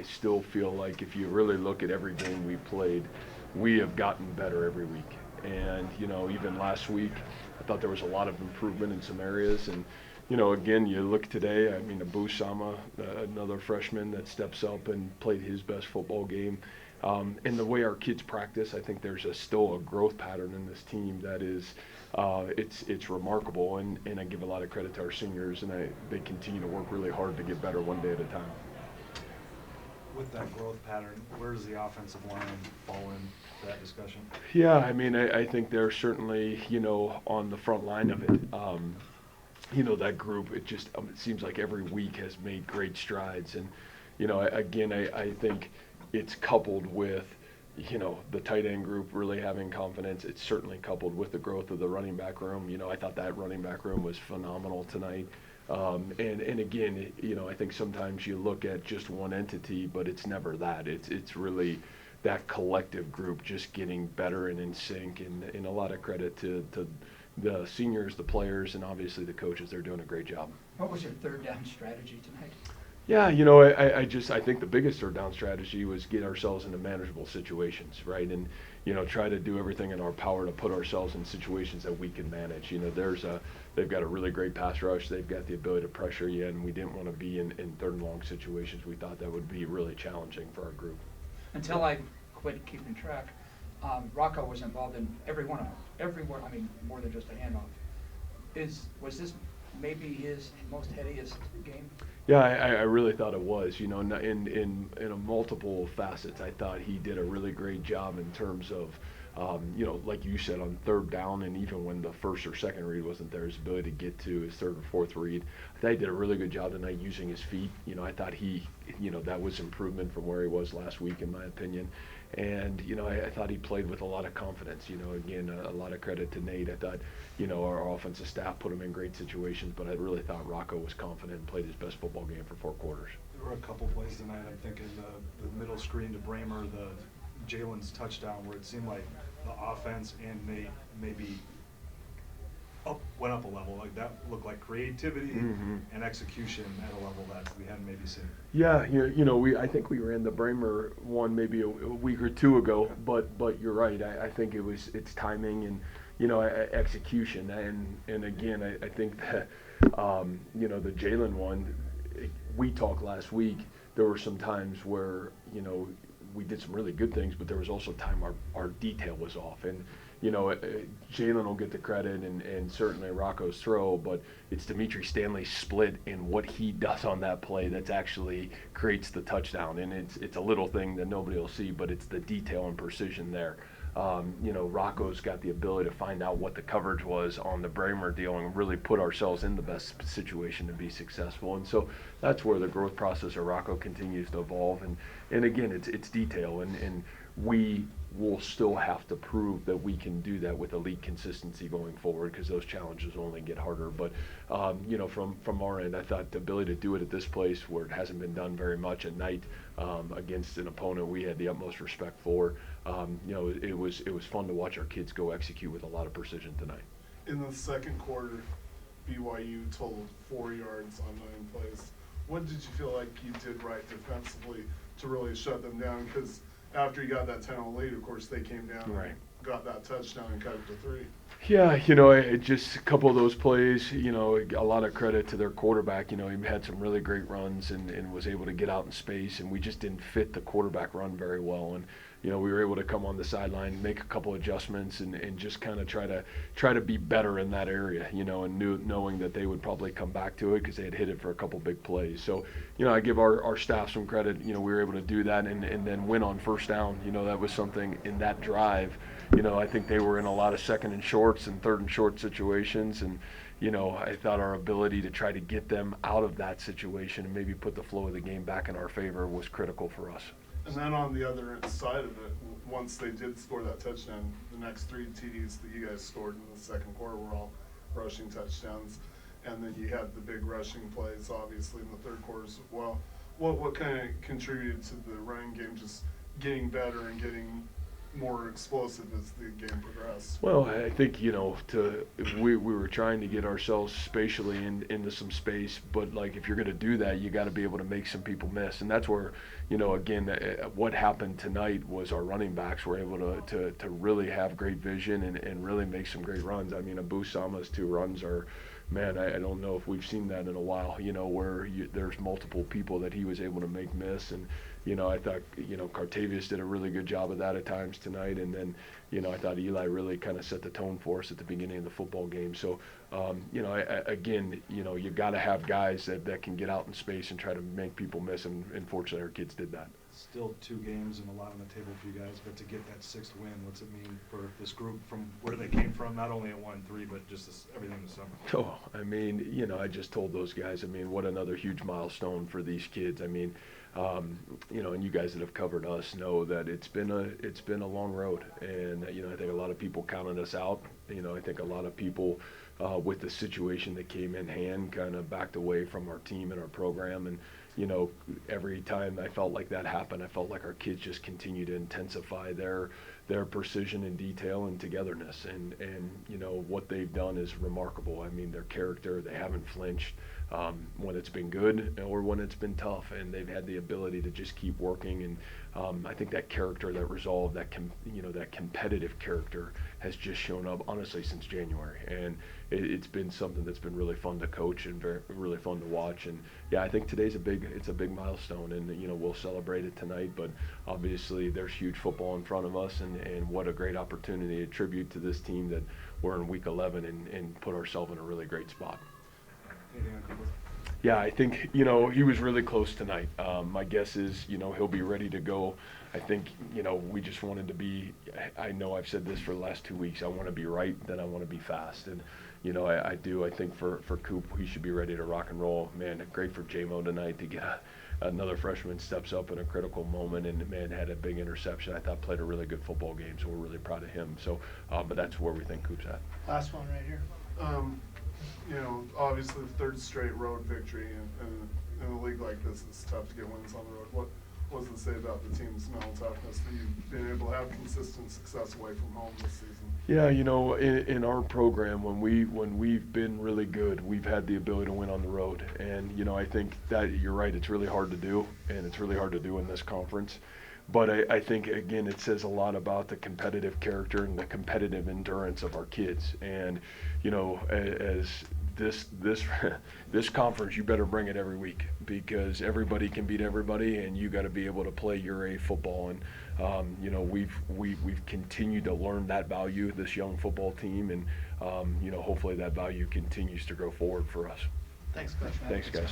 still feel like if you really look at every game we played, we have gotten better every week. And, even last week, I thought there was a lot of improvement in some areas. And, again, you look today, I mean, Abu Sama, another freshman that steps up and played his best football game. And the way our kids practice, I think there's still a growth pattern in this team that is, it's remarkable. And I give a lot of credit to our seniors, and they continue to work really hard to get better one day at a time. With that growth pattern, where does the offensive line fall in that discussion? Yeah, I mean, I think they're certainly, on the front line of it. That group, it seems like every week has made great strides. And, I think it's coupled with, the tight end group really having confidence. It's certainly coupled with the growth of the running back room. I thought that running back room was phenomenal tonight. And again, I think sometimes you look at just one entity, but it's never that. It's really that collective group just getting better and in sync. And a lot of credit to the seniors, the players, and obviously the coaches. They're doing a great job. What was your third down strategy tonight? Yeah, I think the biggest third down strategy was get ourselves into manageable situations, right? And, try to do everything in our power to put ourselves in situations that we can manage. They've got a really great pass rush. They've got the ability to pressure you, and we didn't want to be in third and long situations. We thought that would be really challenging for our group. Until I quit keeping track, Rocco was involved in every one of them. Everywhere, I mean, more than just a handoff. Was this maybe his most headiest game? Yeah, I really thought it was. In a multiple facets, I thought he did a really great job in terms of, like you said, on third down, and even when the first or second read wasn't there, his ability to get to his third or fourth read. I thought he did a really good job tonight using his feet. I thought that was improvement from where he was last week, in my opinion. And, I thought he played with a lot of confidence. Again, a lot of credit to Nate. I thought, our offensive staff put him in great situations, but I really thought Rocco was confident and played his best football game for 4 quarters. There were a couple plays tonight, I'm thinking the middle screen to Bramer, Jalen's touchdown, where it seemed like the offense and Nate maybe went up a level. Like that looked like creativity and execution at a level that we hadn't maybe seen. Yeah, I think we ran the Bramer one maybe a week or two ago, but you're right. I think it's timing and execution, and again I think that the Jalen one, we talked last week. There were some times where we did some really good things, but there was also time our detail was off. And Jalen will get the credit and certainly Rocco's throw, but it's Dimitri Stanley's split and what he does on that play that's actually creates the touchdown. And it's a little thing that nobody will see, but it's the detail and precision there. Rocco's got the ability to find out what the coverage was on the Bramer deal and really put ourselves in the best situation to be successful. And so that's where the growth process of Rocco continues to evolve. And again, it's detail, and we will still have to prove that we can do that with elite consistency going forward, because those challenges only get harder. But from our end, I thought the ability to do it at this place where it hasn't been done very much at night against an opponent we had the utmost respect for, it was fun to watch our kids go execute with a lot of precision tonight. In the second quarter, BYU totaled 4 yards on 9 plays. What did you feel like you did right defensively to really shut them down? Because after you got that 10-0 lead, of course, they came down and got that touchdown and cut it to 3. Yeah, just a couple of those plays, a lot of credit to their quarterback. He had some really great runs and was able to get out in space, and we just didn't fit the quarterback run very well. And, we were able to come on the sideline, make a couple adjustments, and just kind of try to be better in that area, and knowing that they would probably come back to it because they had hit it for a couple big plays. So, I give our staff some credit. We were able to do that and then win on first down. That was something in that drive. I think they were in a lot of second and shorts and third and short situations, and I thought our ability to try to get them out of that situation and maybe put the flow of the game back in our favor was critical for us. And then on the other side of it, once they did score that touchdown, the next 3 TDs that you guys scored in the second quarter were all rushing touchdowns, and then you had the big rushing plays obviously in the third quarter as well. What kind of contributed to the running game just getting better and getting more explosive as the game progressed? Well, I think, we were trying to get ourselves spatially into some space, but like if you're going to do that, you got to be able to make some people miss, and that's where, again, what happened tonight was our running backs were able to really have great vision and really make some great runs. I mean, Abu Sama's 2 runs are, man, I don't know if we've seen that in a while, where there's multiple people that he was able to make miss. And, I thought, Cartavius did a really good job of that at times tonight. And then, I thought Eli really kind of set the tone for us at the beginning of the football game. So, again, you got to have guys that can get out in space and try to make people miss. And fortunately, our kids did that. Still 2 games and a lot on the table for you guys, but to get that 6th win, what's it mean for this group from where they came from, not only at 1-3, but just everything this summer? Oh, I mean, I just told those guys, I mean, what another huge milestone for these kids. I mean, and you guys that have covered us know that it's been a long road, and I think a lot of people counted us out. I think a lot of people with the situation that came in hand kind of backed away from our team and our program. And every time I felt like that happened, I felt like our kids just continue to intensify their precision and detail and togetherness. And what they've done is remarkable. I mean, their character, they haven't flinched when it's been good or when it's been tough, and they've had the ability to just keep working. And I think that character, that resolve, that competitive character has just shown up honestly since January, and it's been something that's been really fun to coach and really fun to watch. And yeah, I think today's a big milestone, and we'll celebrate it tonight. But obviously, there's huge football in front of us, and what a great opportunity to tribute to this team that we're in week 11 and put ourselves in a really great spot. Anything on Campbell? Yeah, I think, he was really close tonight. My guess is, he'll be ready to go. I think, we just wanted to be, I know I've said this for the last 2 weeks, I want to be right, then I want to be fast. And, I do. I think for Coop, he should be ready to rock and roll. Man, great for J-Mo tonight to get another freshman steps up in a critical moment, and, man, had a big interception. I thought played a really good football game, so we're really proud of him. So, but that's where we think Coop's at. Last one right here. Obviously the 3rd straight road victory in a league like this, it's tough to get wins on the road. What does it say about the team's mental toughness that you've been able to have consistent success away from home this season? Yeah, in our program, when we've been really good, we've had the ability to win on the road. And, I think that you're right, it's really hard to do, and it's really hard to do in this conference. But I think, again, it says a lot about the competitive character and the competitive endurance of our kids. And, as this conference, you better bring it every week, because everybody can beat everybody, and you got to be able to play your A football. And we've continued to learn that value, this young football team, and hopefully that value continues to grow forward for us. Thanks, Coach. Thanks, guys.